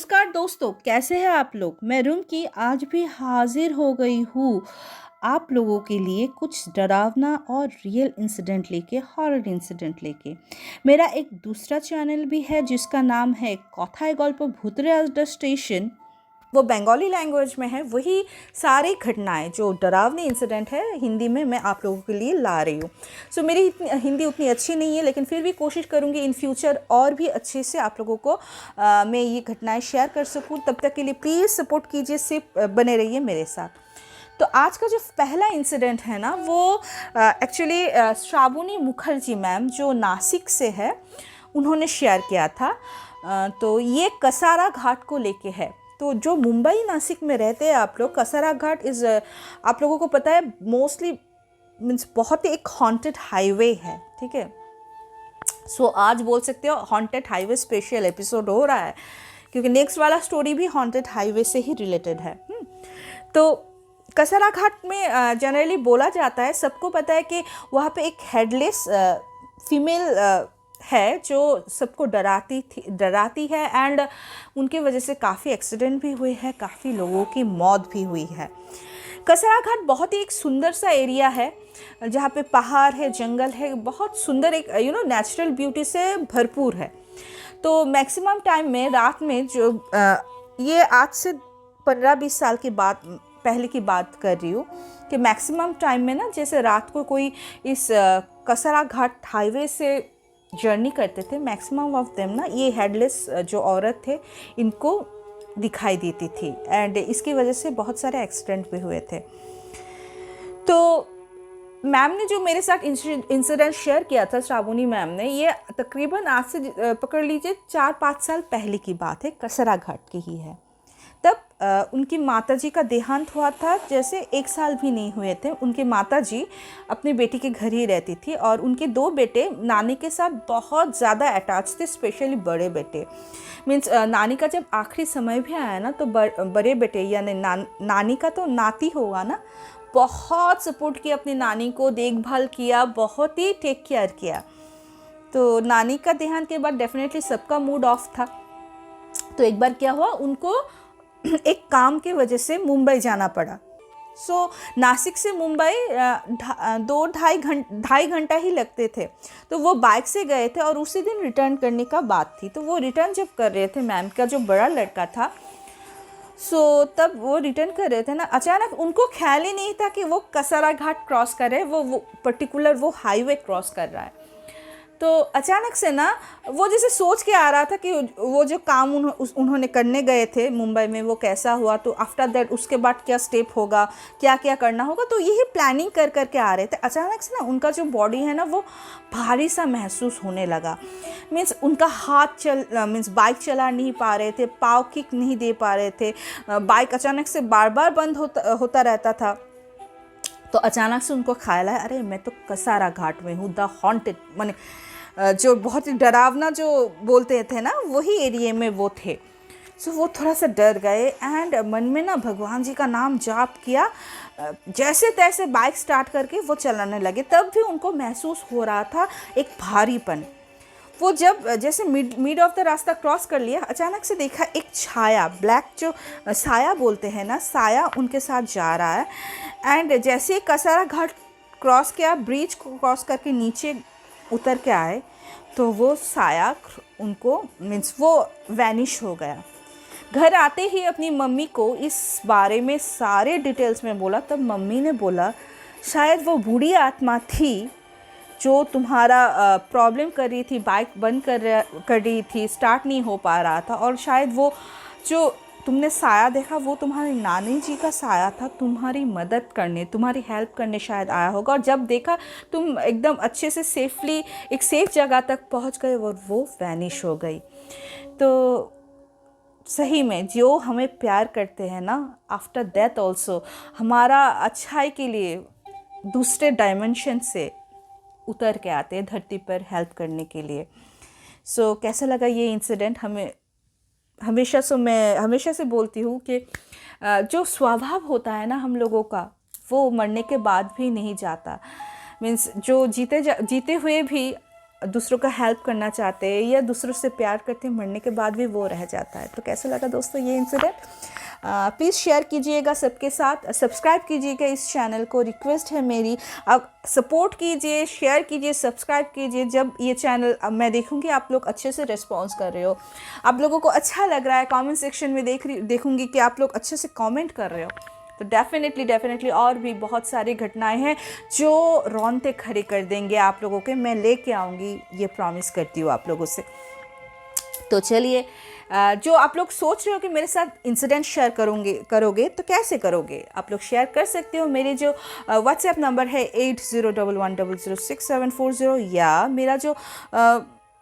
नमस्कार दोस्तों, कैसे हैं आप लोग। मैं रुमकी आज भी हाजिर हो गई हूँ आप लोगों के लिए कुछ डरावना और रियल इंसिडेंट लेके, हॉरर इंसिडेंट लेके। मेरा एक दूसरा चैनल भी है जिसका नाम है कथाएं गल्प भूतरे एट द स्टेशन। वो बंगाली लैंग्वेज में है। वही सारी घटनाएं जो डरावनी इंसिडेंट है हिंदी में मैं आप लोगों के लिए ला रही हूँ। सो मेरी हिंदी उतनी अच्छी नहीं है, लेकिन फिर भी कोशिश करूँगी इन फ्यूचर और भी अच्छे से आप लोगों को मैं ये घटनाएं शेयर कर सकूँ। तब तक के लिए प्लीज़ सपोर्ट कीजिए, सिर्फ बने रहिए मेरे साथ। तो आज का जो पहला इंसिडेंट है ना, वो एक्चुअली श्रावणी मुखर्जी मैम जो नासिक से है, उन्होंने शेयर किया था। तो ये कसारा घाट को लेके है। तो जो मुंबई नासिक में रहते हैं आप लोग, कसारा घाट आप लोगों को पता है मोस्टली मीन्स बहुत ही एक हॉन्टेड हाईवे है, ठीक है। सो आज बोल सकते हो हॉन्टेड हाईवे स्पेशल एपिसोड हो रहा है, क्योंकि नेक्स्ट वाला स्टोरी भी हॉन्टेड हाईवे से ही रिलेटेड है। तो कसारा घाट में जनरली बोला जाता है, सबको पता है कि वहाँ पे एक हेडलेस फीमेल है जो सबको डराती है। एंड उनके वजह से काफ़ी एक्सीडेंट भी हुए हैं, काफ़ी लोगों की मौत भी हुई है। कसारा घाट बहुत ही एक सुंदर सा एरिया है जहाँ पे पहाड़ है, जंगल है, बहुत सुंदर एक नेचुरल ब्यूटी से भरपूर है। तो मैक्सिमम टाइम में रात में जो ये आज से 15-20 साल की बात पहले की बात कर रही हूँ कि मैक्सिमम टाइम में ना, जैसे रात को कोई इस कसारा घाट हाईवे से जर्नी करते थे, मैक्सिमम ऑफ देम ना ये हेडलेस जो औरत थे इनको दिखाई देती थी। एंड इसकी वजह से बहुत सारे एक्सीडेंट भी हुए थे। तो मैम ने जो मेरे साथ इंसिडेंट शेयर किया था, श्रावणी मैम ने, ये तकरीबन आज से पकड़ लीजिए 4-5 साल पहले की बात है, कसारा घाट की ही है। तब उनकी माताजी का देहांत हुआ था, जैसे 1 साल भी नहीं हुए थे। उनकी माताजी अपने बेटी के घर ही रहती थी और उनके 2 बेटे नानी के साथ बहुत ज़्यादा अटैच थे, स्पेशली बड़े बेटे। मीन्स नानी का जब आखिरी समय भी आया ना, तो बड़े बेटे यानी नानी का तो नाती होगा ना, बहुत सपोर्ट किया अपनी नानी को, देखभाल किया, बहुत ही टेक केयर किया। तो नानी का देहांत के बाद डेफिनेटली सबका मूड ऑफ था। तो एक बार क्या हुआ, उनको एक काम के वजह से मुंबई जाना पड़ा। सो नासिक से मुंबई 2-2.5 घंटा ही लगते थे। तो वो बाइक से गए थे और उसी दिन रिटर्न करने का बात थी। तो वो रिटर्न जब कर रहे थे, मैम का जो बड़ा लड़का था, सो तब वो रिटर्न कर रहे थे ना, अचानक उनको ख्याल ही नहीं था कि वो कसारा घाट क्रॉस कर रहे हैं, वो पर्टिकुलर वो हाईवे क्रॉस कर रहा है। तो अचानक से ना वो जैसे सोच के आ रहा था कि वो जो काम उन्होंने करने गए थे मुंबई में, वो कैसा हुआ, तो आफ्टर दैट उसके बाद क्या स्टेप होगा, क्या क्या करना होगा। तो यही प्लानिंग कर करके आ रहे थे। अचानक से ना उनका जो बॉडी है ना, वो भारी सा महसूस होने लगा। मीन्स उनका हाथ मीन्स बाइक चला नहीं पा रहे थे, पाँव किक नहीं दे पा रहे थे, बाइक अचानक से बार बार बंद होता रहता था। तो अचानक से उनको ख्याल आया, अरे मैं तो कसारा घाट में हूँ, द हॉन्टेड, माने जो बहुत ही डरावना जो बोलते थे ना, वही एरिया में वो थे। सो वो थोड़ा सा डर गए एंड मन में ना भगवान जी का नाम जाप किया। जैसे तैसे बाइक स्टार्ट करके वो चलाने लगे। तब भी उनको महसूस हो रहा था एक भारीपन। वो जब जैसे मिड ऑफ द रास्ता क्रॉस कर लिया, अचानक से देखा एक छाया, ब्लैक जो साया बोलते हैं ना, साया उनके साथ जा रहा है। एंड जैसे ही कसारा घाट क्रॉस किया, ब्रिज को क्रॉस करके नीचे उतर के आए, तो वो साया उनको मीन्स वो वैनिश हो गया। घर आते ही अपनी मम्मी को इस बारे में सारे डिटेल्स में बोला। तब मम्मी ने बोला, शायद वो बूढ़ी आत्मा थी जो तुम्हारा प्रॉब्लम कर रही थी, बाइक बंद कर रही थी, स्टार्ट नहीं हो पा रहा था, और शायद वो जो तुमने साया देखा वो तुम्हारी नानी जी का साया था, तुम्हारी मदद करने, तुम्हारी हेल्प करने शायद आया होगा। और जब देखा तुम एकदम अच्छे से सेफली एक सेफ जगह तक पहुंच गए और वो वैनिश हो गई। तो सही में जो हमें प्यार करते हैं ना, आफ्टर डेथ ऑल्सो हमारा अच्छाई के लिए दूसरे डायमेंशन से उतर के आते हैं धरती पर हेल्प करने के लिए। सो कैसा लगा ये इंसिडेंट? मैं हमेशा से बोलती हूँ कि जो स्वभाव होता है ना हम लोगों का, वो मरने के बाद भी नहीं जाता। मीन्स जो जीते हुए भी दूसरों का हेल्प करना चाहते हैं या दूसरों से प्यार करते हैं, मरने के बाद भी वो रह जाता है। तो कैसा लगा दोस्तों ये इंसिडेंट? प्लीज़ शेयर कीजिएगा सबके साथ, सब्सक्राइब कीजिएगा इस चैनल को, रिक्वेस्ट है मेरी। आप सपोर्ट कीजिए, शेयर कीजिए, सब्सक्राइब कीजिए। जब ये चैनल मैं देखूंगी आप लोग अच्छे से रिस्पॉन्स कर रहे हो, आप लोगों को अच्छा लग रहा है, कमेंट सेक्शन में देखूंगी कि आप लोग अच्छे से कमेंट कर रहे हो, तो डेफिनेटली और भी बहुत सारी घटनाएं हैं जो रोंगटे खड़े कर देंगे आप लोगों के, मैं लेके आऊँगी, ये प्रॉमिस करती हूँ आप लोगों से। तो चलिए, जो आप लोग सोच रहे हो कि मेरे साथ इंसिडेंट शेयर करोगे तो कैसे करोगे? आप लोग शेयर कर सकते हो। मेरे जो व्हाट्सएप नंबर है 8011006740, या मेरा जो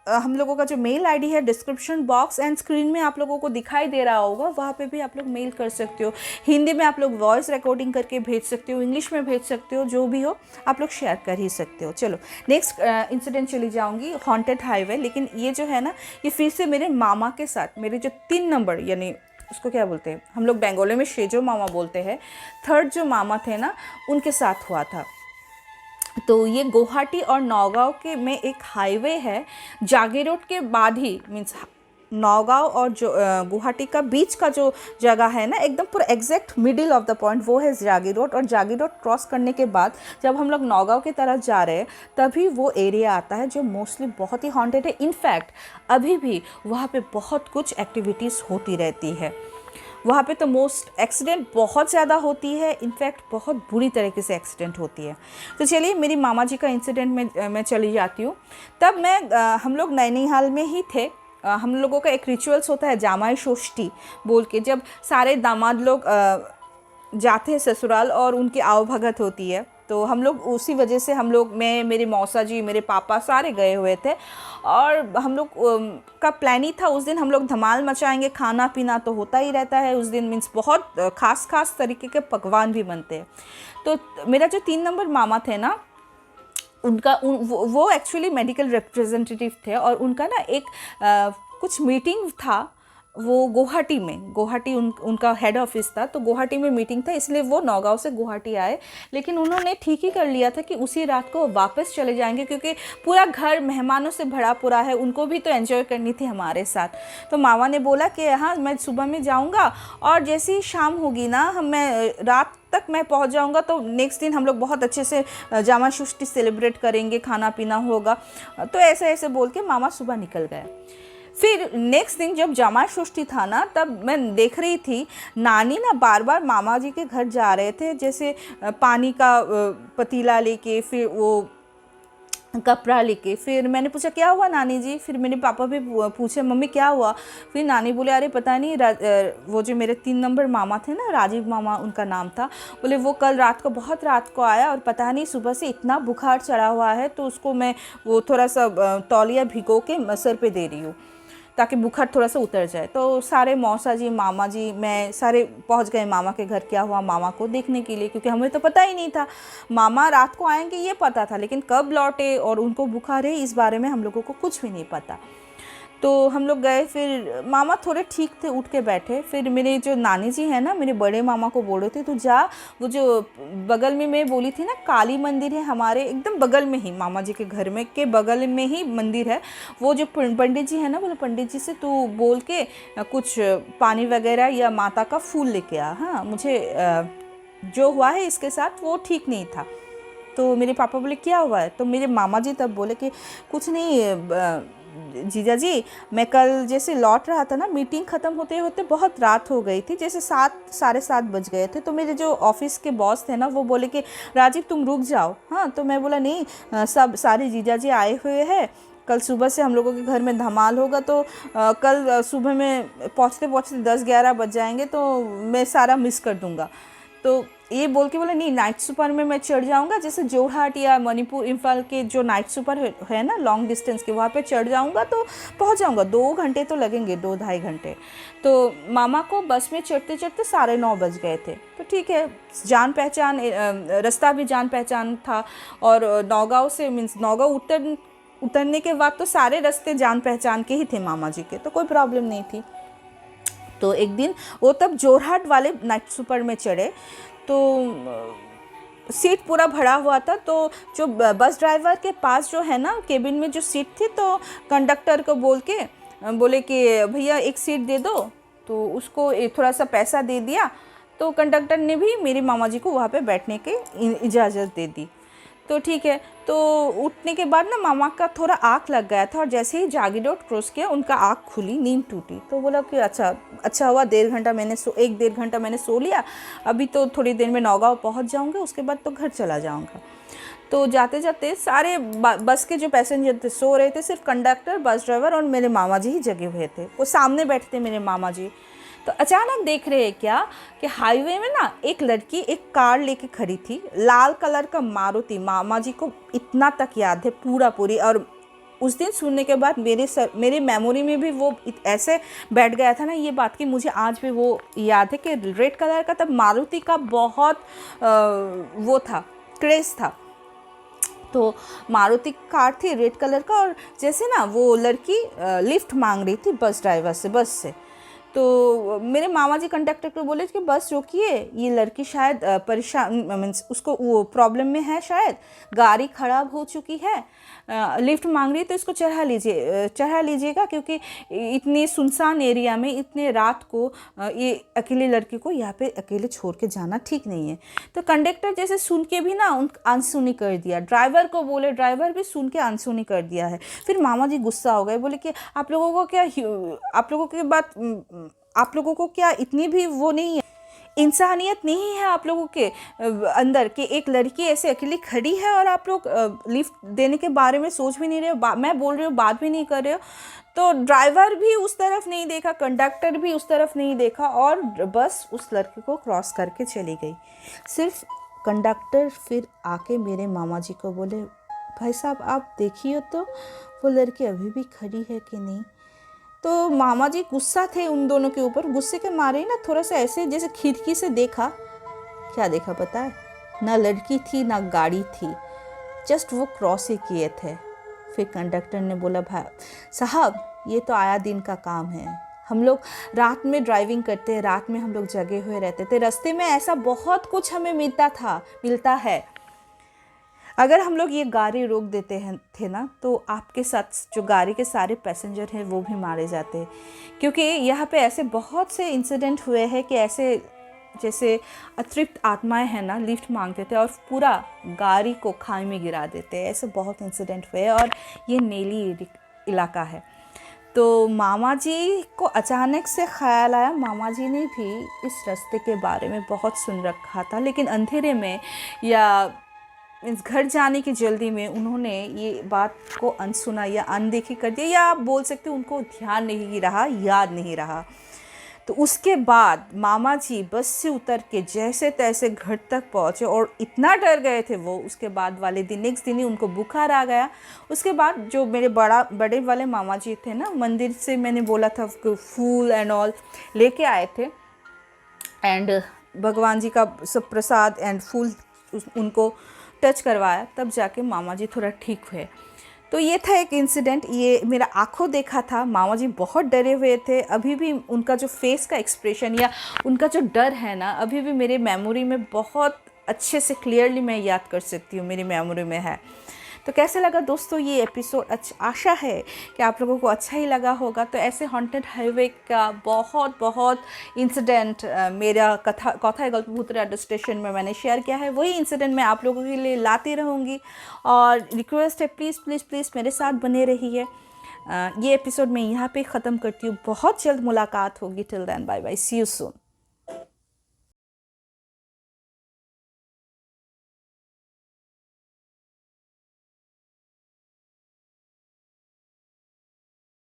हम लोगों का जो मेल आईडी है डिस्क्रिप्शन बॉक्स एंड स्क्रीन में आप लोगों को दिखाई दे रहा होगा, वहाँ पे भी आप लोग मेल कर सकते हो। हिंदी में आप लोग वॉइस रिकॉर्डिंग करके भेज सकते हो, इंग्लिश में भेज सकते हो, जो भी हो आप लोग शेयर कर ही सकते हो। चलो नेक्स्ट इंसिडेंट चली जाऊँगी, हॉन्टेड हाईवे। लेकिन ये जो है ना, ये फिर से मेरे मामा के साथ, मेरे जो 3 नंबर, यानी उसको क्या बोलते हैं हम लोग बेंगोली में शेजो मामा बोलते हैं, थर्ड जो मामा थे ना, उनके साथ हुआ था। तो ये गुवाहाटी और नौगांव के में एक हाईवे है, जागीरोड के बाद ही, मीन्स नौगांव और जो गुवाहाटी का बीच का जो जगह है ना, एकदम पूरा exact middle of the point वो है जागीरोड। और जागीरोड क्रॉस करने के बाद जब हम लोग नौगांव की तरफ जा रहे हैं, तभी वो एरिया आता है जो मोस्टली बहुत ही हॉन्टेड है। इनफैक्ट अभी भी वहाँ पे बहुत कुछ एक्टिविटीज़ होती रहती है। वहाँ पे तो मोस्ट एक्सीडेंट बहुत ज़्यादा होती है, इनफैक्ट बहुत बुरी तरीके से एक्सीडेंट होती है। तो चलिए, मेरी मामा जी का इंसिडेंट में मैं चली जाती हूँ। तब हम लोग नैनीहाल में ही थे। हम लोगों का एक रिचुअल्स होता है जामाई षष्ठी बोल के, जब सारे दामाद लोग जाते हैं ससुराल और उनकी आवभगत होती है। तो हम लोग उसी वजह से मैं, मेरे मौसा जी, मेरे पापा सारे गए हुए थे, और हम लोग का प्लान ही था उस दिन हम लोग धमाल मचाएंगे। खाना पीना तो होता ही रहता है उस दिन, मीन्स बहुत खास तरीके के पकवान भी बनते हैं। तो मेरा जो 3 नंबर मामा थे ना, वो एक्चुअली मेडिकल रिप्रेजेंटेटिव थे, और उनका ना एक कुछ मीटिंग था वो गुवाहाटी उनका हेड ऑफिस था। तो गुवाहाटी में मीटिंग था, इसलिए वो नौगांव से गुवाहाटी आए। लेकिन उन्होंने ठीक ही कर लिया था कि उसी रात को वापस चले जाएंगे, क्योंकि पूरा घर मेहमानों से भरा पूरा है, उनको भी तो एंजॉय करनी थी हमारे साथ। तो मामा ने बोला कि हाँ, मैं सुबह में जाऊँगा, और जैसे ही शाम होगी ना, मैं रात तक मैं पहुंच जाऊंगा, तो नेक्स्ट दिन हम लोग बहुत अच्छे से जामा षष्ठी सेलिब्रेट करेंगे, खाना पीना होगा। तो ऐसे बोल के मामा सुबह निकल गए। फिर नेक्स्ट दिन जब जामा षष्ठी था ना, तब मैं देख रही थी नानी ना बार बार मामा जी के घर जा रहे थे, जैसे पानी का पतीला लेके, फिर वो कपड़ा लेके। फिर मैंने पूछा क्या हुआ नानी जी? फिर मेरे पापा भी पूछे मम्मी क्या हुआ? फिर नानी बोले अरे पता नहीं, वो जो मेरे 3 नंबर मामा थे ना, राजीव मामा उनका नाम था, बोले वो कल बहुत रात को आया, और पता नहीं सुबह से इतना बुखार चढ़ा हुआ है, तो उसको मैं वो थोड़ा सा तौलिया भिगो के सर पे दे रही हूँ ताकि बुखार थोड़ा सा उतर जाए। तो सारे मौसा जी, मामा जी, मैं सारे पहुंच गए मामा के घर। क्या हुआ मामा को देखने के लिए, क्योंकि हमें तो पता ही नहीं था। मामा रात को आएंगे ये पता था, लेकिन कब लौटे और उनको बुखार है इस बारे में हम लोगों को कुछ भी नहीं पता। तो हम लोग गए। फिर मामा थोड़े ठीक थे, उठ के बैठे। फिर मेरे जो नानी जी है ना, मेरे बड़े मामा को बोल रहे थे तू जा, वो जो बगल में मैं बोली थी ना काली मंदिर है हमारे एकदम बगल में ही, मामा जी के घर में के बगल में ही मंदिर है। वो जो पंडित जी है ना, बोले पंडित जी से तू बोल के कुछ पानी वगैरह या माता का फूल लेके आ। हाँ, मुझे जो हुआ है इसके साथ वो ठीक नहीं था। तो मेरे पापा बोले क्या हुआ है? तो मेरे मामा जी तब बोले कि कुछ नहीं जीजा जी, मैं कल जैसे लौट रहा था ना, मीटिंग ख़त्म होते होते बहुत रात हो गई थी, जैसे 7 साढ़े 7 बज गए थे। तो मेरे जो ऑफिस के बॉस थे ना, वो बोले कि राजीव तुम रुक जाओ। हाँ, तो मैं बोला नहीं, सब सारे जीजा जी आए हुए हैं, कल सुबह से हम लोगों के घर में धमाल होगा, तो कल सुबह में पहुँचते पहुँचते 10-11 बज जाएंगे, तो मैं सारा मिस कर दूँगा। तो ये बोल के बोले नहीं, नाइट सुपर में मैं चढ़ जाऊंगा, जैसे जोरहाट या मणिपुर इम्फाल के जो नाइट सुपर है ना लॉन्ग डिस्टेंस के, वहाँ पे चढ़ जाऊंगा तो पहुँच जाऊंगा। 2 घंटे तो लगेंगे, 2-2.5 घंटे। तो मामा को बस में चढ़ते चढ़ते 9:30 बज गए थे। तो ठीक है, जान पहचान, रास्ता भी जान पहचान था, और नौगांव से मीन्स नौगांव उतरने के बाद तो सारे रास्ते जान पहचान के ही थे मामा जी के, तो कोई प्रॉब्लम नहीं थी। तो एक दिन वो तब जोरहाट वाले नाइट सुपर में चढ़े। तो सीट पूरा भरा हुआ था, तो जो बस ड्राइवर के पास जो है ना केबिन में जो सीट थी, तो कंडक्टर को बोल के बोले कि भैया एक सीट दे दो, तो उसको थोड़ा सा पैसा दे दिया, तो कंडक्टर ने भी मेरे मामा जी को वहाँ पे बैठने की इजाज़त दे दी। तो ठीक है, तो उठने के बाद ना मामा का थोड़ा आँख लग गया था, और जैसे ही जागीरोड क्रॉस किया उनका आँख खुली, नींद टूटी। तो बोला कि अच्छा हुआ 1.5 घंटा मैंने सो लिया, अभी तो थोड़ी देर में नौगांव पहुंच जाऊंगा, उसके बाद तो घर चला जाऊंगा। तो जाते जाते सारे बस के जो पैसेंजर थे सो रहे थे, सिर्फ कंडक्टर, बस ड्राइवर और मेरे मामा जी ही जगे हुए थे। वो सामने बैठे थे मेरे मामा जी। तो अचानक देख रहे हैं क्या कि हाईवे में ना एक लड़की एक कार लेके खड़ी थी, लाल कलर का मारुति। मामा जी को इतना तक याद है पूरी। और उस दिन सुनने के बाद मेरे मेमोरी में भी वो ऐसे बैठ गया था ना ये बात, कि मुझे आज भी वो याद है कि रेड कलर का तब मारुति का बहुत वो था, क्रेज़ था। तो मारुति कार थी रेड कलर का, और जैसे ना वो लड़की लिफ्ट मांग रही थी बस ड्राइवर से, बस से। तो मेरे मामा जी कंडक्टर को बोले कि बस रोकिए, ये लड़की शायद परेशान, मीन्स उसको वो प्रॉब्लम में है, शायद गाड़ी ख़राब हो चुकी है, लिफ्ट मांग रही है, तो इसको चढ़ा लीजिएगा, क्योंकि इतने सुनसान एरिया में इतने रात को ये अकेली लड़की को यहाँ पे अकेले छोड़ के जाना ठीक नहीं है। तो कंडक्टर जैसे सुन के भी ना उन अनसुनी कर दिया, ड्राइवर को बोले, ड्राइवर भी सुन के अनसुनी कर दिया है। फिर मामा जी गुस्सा हो गए, बोले कि आप लोगों को क्या इतनी भी वो नहीं है, इंसानियत नहीं है आप लोगों के अंदर, कि एक लड़की ऐसे अकेली खड़ी है और आप लोग लिफ्ट देने के बारे में सोच भी नहीं रहे हो, मैं बोल रही हूँ बात भी नहीं कर रहे हो। तो ड्राइवर भी उस तरफ नहीं देखा, कंडक्टर भी उस तरफ नहीं देखा, और बस उस लड़की को क्रॉस करके चली गई। सिर्फ कंडक्टर फिर आके मेरे मामा जी को बोले, भाई साहब आप देखिए तो वो लड़की अभी भी खड़ी है कि नहीं। तो मामा जी गुस्सा थे उन दोनों के ऊपर, गुस्से के मारे ना थोड़ा सा ऐसे जैसे खिड़की से देखा, क्या देखा पता है, ना लड़की थी ना गाड़ी थी, जस्ट वो क्रॉस ही किए थे। फिर कंडक्टर ने बोला, भाई साहब ये तो आया दिन का काम है, हम लोग रात में ड्राइविंग करते हैं, रात में हम लोग जगे हुए रहते थे, रास्ते में ऐसा बहुत कुछ हमें मिलता है। अगर हम लोग ये गाड़ी रोक देते हैं थे ना, तो आपके साथ जो गाड़ी के सारे पैसेंजर हैं वो भी मारे जाते हैं, क्योंकि यहाँ पे ऐसे बहुत से इंसिडेंट हुए हैं कि ऐसे जैसे अतृप्त आत्माएं हैं ना, लिफ्ट मांगते थे और पूरा गाड़ी को खाई में गिरा देते हैं। ऐसे बहुत इंसिडेंट हुए, और ये नेली इलाका है। तो मामा जी को अचानक से ख्याल आया, मामा जी ने भी इस रास्ते के बारे में बहुत सुन रखा था, लेकिन अंधेरे में या मीन्स घर जाने की जल्दी में उन्होंने ये बात को अनसुना या अनदेखी कर दिया, या आप बोल सकते हो उनको ध्यान नहीं रहा, याद नहीं रहा। तो उसके बाद मामा जी बस से उतर के जैसे तैसे घर तक पहुँचे, और इतना डर गए थे वो, उसके बाद वाले दिन नेक्स्ट दिन ही उनको बुखार आ गया। उसके बाद जो मेरे बड़े वाले मामा जी थे ना, मंदिर से मैंने बोला था फूल एंड ऑल लेके आए थे, एंड भगवान जी का सब प्रसाद एंड फूल उनको टच करवाया, तब जाके मामा जी थोड़ा ठीक हुए। तो ये था एक इंसिडेंट, ये मेरा आंखों देखा था। मामा जी बहुत डरे हुए थे, अभी भी उनका जो फेस का एक्सप्रेशन या उनका जो डर है ना, अभी भी मेरे मेमोरी में बहुत अच्छे से क्लियरली मैं याद कर सकती हूँ, मेरी मेमोरी में है। तो कैसे लगा दोस्तों ये एपिसोड? आशा है कि आप लोगों को अच्छा ही लगा होगा। तो ऐसे हॉन्टेड हाईवे का बहुत इंसिडेंट मेरा कथा गल्पभूत रेडियो स्टेशन में मैंने शेयर किया है, वही इंसिडेंट मैं आप लोगों के लिए लाती रहूँगी। और रिक्वेस्ट है, प्लीज़ मेरे साथ बने रहिए। ये एपिसोड मैं यहाँ पे ख़त्म करती हूँ, बहुत जल्द मुलाकात होगी। Till then bye bye, see you soon.